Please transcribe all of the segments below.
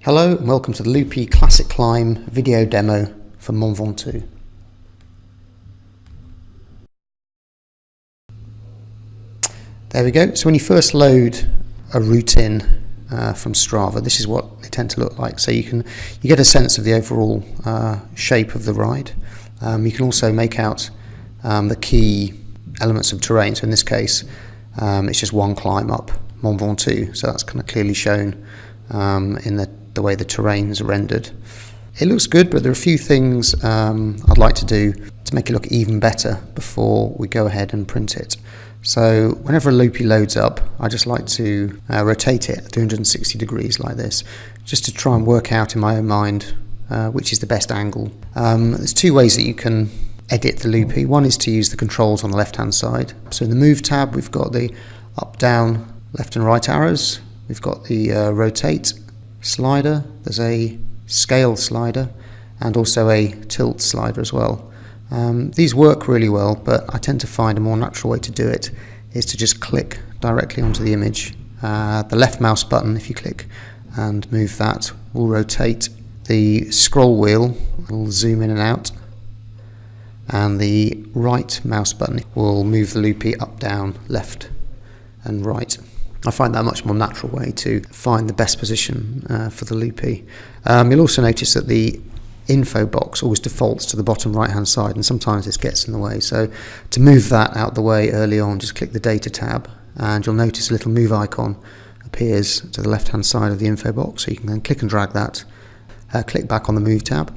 Hello and welcome to the Loopy Classic Climb video demo for Mont Ventoux. There we go. So when you first load a route in from Strava, this is what they tend to look like. So you get a sense of the overall shape of the ride. You can also make out the key elements of terrain. So in this case, it's just one climb up Mont Ventoux. So that's kind of clearly shown in the way the terrain's rendered. It looks good, but there are a few things I'd like to do to make it look even better before we go ahead and print it. So whenever a loopy loads up, I just like to rotate it 260 degrees like this, just to try and work out in my own mind which is the best angle. There's two ways that you can edit the loopy. One is to use the controls on the left hand side. So in the Move tab, we've got the up, down, left and right arrows. We've got the rotate slider, there's a scale slider and also a tilt slider as well. These work really well, but I tend to find a more natural way to do it is to just click directly onto the image. The left mouse button, if you click and move that, will rotate. The scroll wheel will zoom in and out, and the right mouse button will move the loopy up, down, left and right. I find that a much more natural way to find the best position for the loopy. You'll also notice that the info box always defaults to the bottom right hand side, and sometimes this gets in the way. So to move that out the way early on, just click the data tab and you'll notice a little move icon appears to the left hand side of the info box. So you can then click and drag that, click back on the move tab,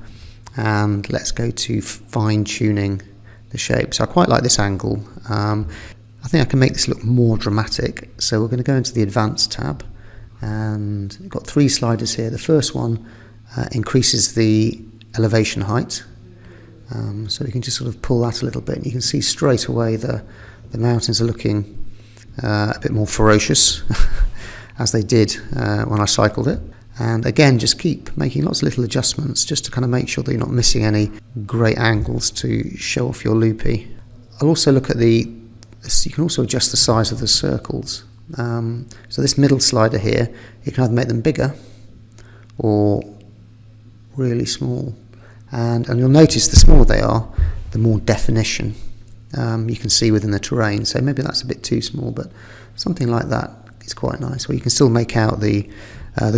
and let's go to fine tuning the shape. So I quite like this angle. I think I can make this look more dramatic, so we're going to go into the Advanced tab, and we've got three sliders here. The first one increases the elevation height, so we can just sort of pull that a little bit, and you can see straight away the mountains are looking a bit more ferocious as they did when I cycled it. And again, just keep making lots of little adjustments just to kind of make sure that you're not missing any great angles to show off your loopy. I'll also look at you can also adjust the size of the circles. So this middle slider here, you can either make them bigger or really small. And you'll notice the smaller they are, the more definition you can see within the terrain. So maybe that's a bit too small, but something like that is quite nice, where you can still make out the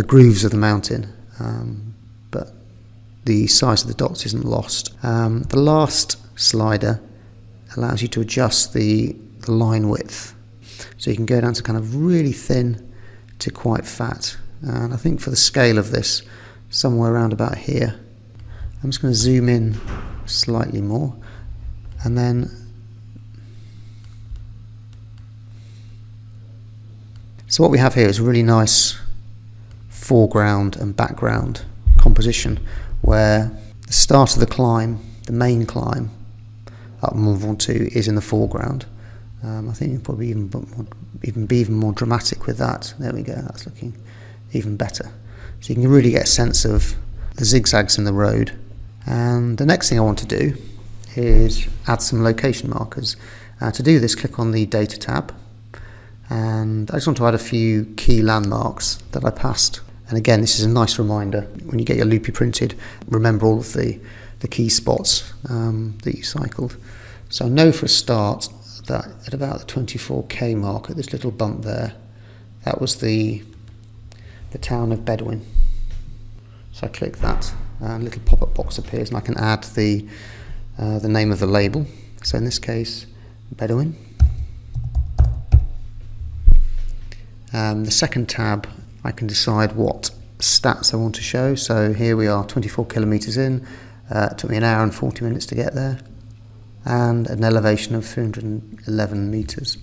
grooves of the mountain, but the size of the dots isn't lost. The last slider allows you to adjust the line width, so you can go down to kind of really thin to quite fat, and I think for the scale of this, somewhere around about here. I'm just going to zoom in slightly more, and then so what we have here is a really nice foreground and background composition, where the start of the climb, the main climb up Mont Ventoux, is in the foreground. I think you can probably even be even more dramatic with that. There we go, that's looking even better. So you can really get a sense of the zigzags in the road. And the next thing I want to do is add some location markers. To do this, click on the Data tab, and I just want to add a few key landmarks that I passed. And again, this is a nice reminder, when you get your loopy printed, remember all of the key spots that you cycled. So I know for a start that at about the 24k mark, at this little bump there, that was the town of Bedouin. So I click that, and a little pop-up box appears, and I can add the name of the label. So in this case, Bedouin. The second tab, I can decide what stats I want to show. So here we are, 24 kilometers in. It took me an hour and 40 minutes to get there, and an elevation of 311 meters.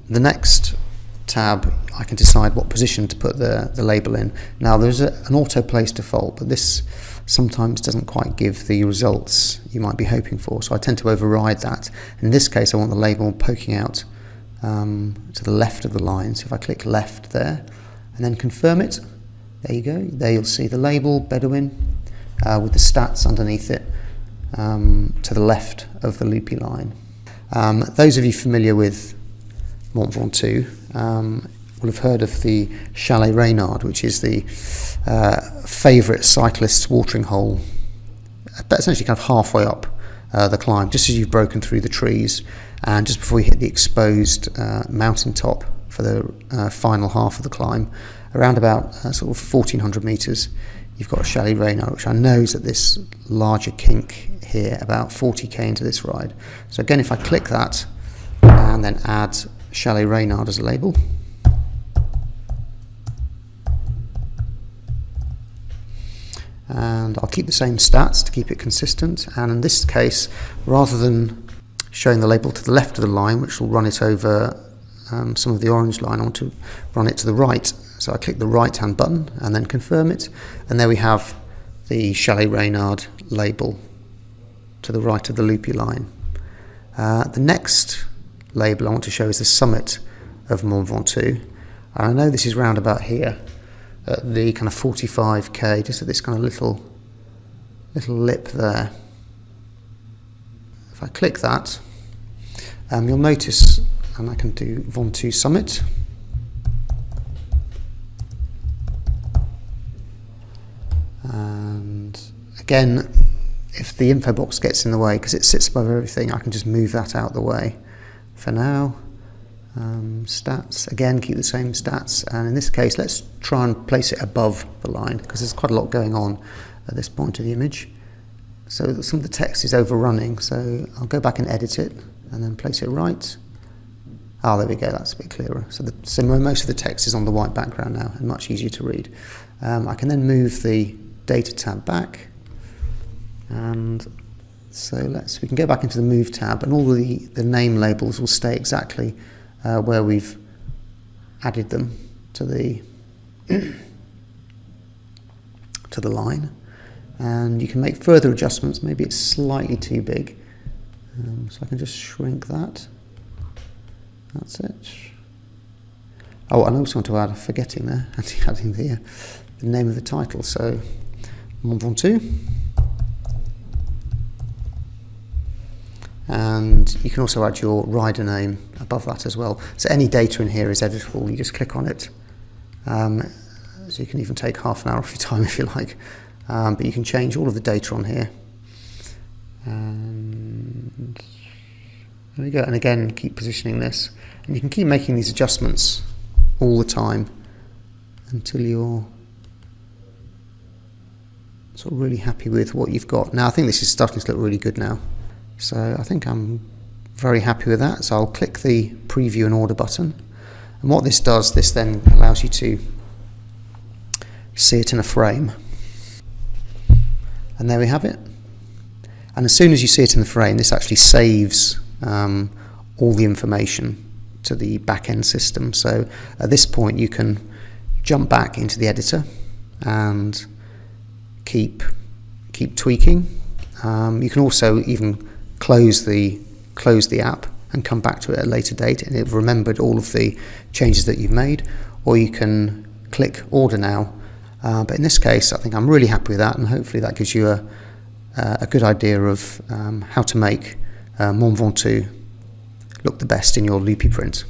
The next tab, I can decide what position to put the label in. Now there's an auto place default, but this sometimes doesn't quite give the results you might be hoping for, so I tend to override that. In this case, I want the label poking out to the left of the line. So if I click left there and then confirm it, there you go. There you'll see the label Bedouin with the stats underneath it to the left of the loopy line. Those of you familiar with Mont Ventoux, will have heard of the Chalet Reynard, which is the favourite cyclist's watering hole, but essentially kind of halfway up the climb, just as you've broken through the trees and just before you hit the exposed mountain top for the final half of the climb, around about sort of 1400 metres, you've got a Chalet Reynard, which I know is at this larger kink here, about 40k into this ride. So again, if I click that and then add Chalet Reynard as a label, and I'll keep the same stats to keep it consistent, and in this case, rather than showing the label to the left of the line, which will run it over some of the orange line, I want to run it to the right. So I click the right hand button and then confirm it, and there we have the Chalet Reynard label to the right of the loopy line. The next label I want to show is the summit of Mont Ventoux, and I know this is round about here at the kind of 45k, just at this kind of little lip there. If I click that, you'll notice, and I can do Ventoux Summit. And again, if the info box gets in the way, because it sits above everything, I can just move that out of the way. For now, stats, again, keep the same stats, and in this case, let's try and place it above the line, because there's quite a lot going on at this point of the image. So some of the text is overrunning, so I'll go back and edit it, and then place it right. Oh, there we go, that's a bit clearer. So most of the text is on the white background now, and much easier to read. I can then move the data tab back, and so we can go back into the move tab, and all the name labels will stay exactly where we've added them to the to the line. And you can make further adjustments. Maybe it's slightly too big, so I can just shrink that. That's it. Oh, and I also want to add, forgetting there, adding the name of the title. So Mont Ventoux. And you can also add your rider name above that as well. So any data in here is editable. You just click on it. So you can even take half an hour off your time if you like. But you can change all of the data on here. And there we go. And again, keep positioning this. And you can keep making these adjustments all the time until you're sort of really happy with what you've got. Now I think this is starting to look really good now. So I think I'm very happy with that. So I'll click the preview and order button. And what this does, this then allows you to see it in a frame. And there we have it. And as soon as you see it in the frame, this actually saves all the information to the back-end system. So at this point you can jump back into the editor and keep tweaking. You can also even close the app and come back to it at a later date, and it remembered all of the changes that you've made, or you can click order now. But in this case, I think I'm really happy with that, and hopefully that gives you a good idea of how to make Mont Ventoux look the best in your loopy print.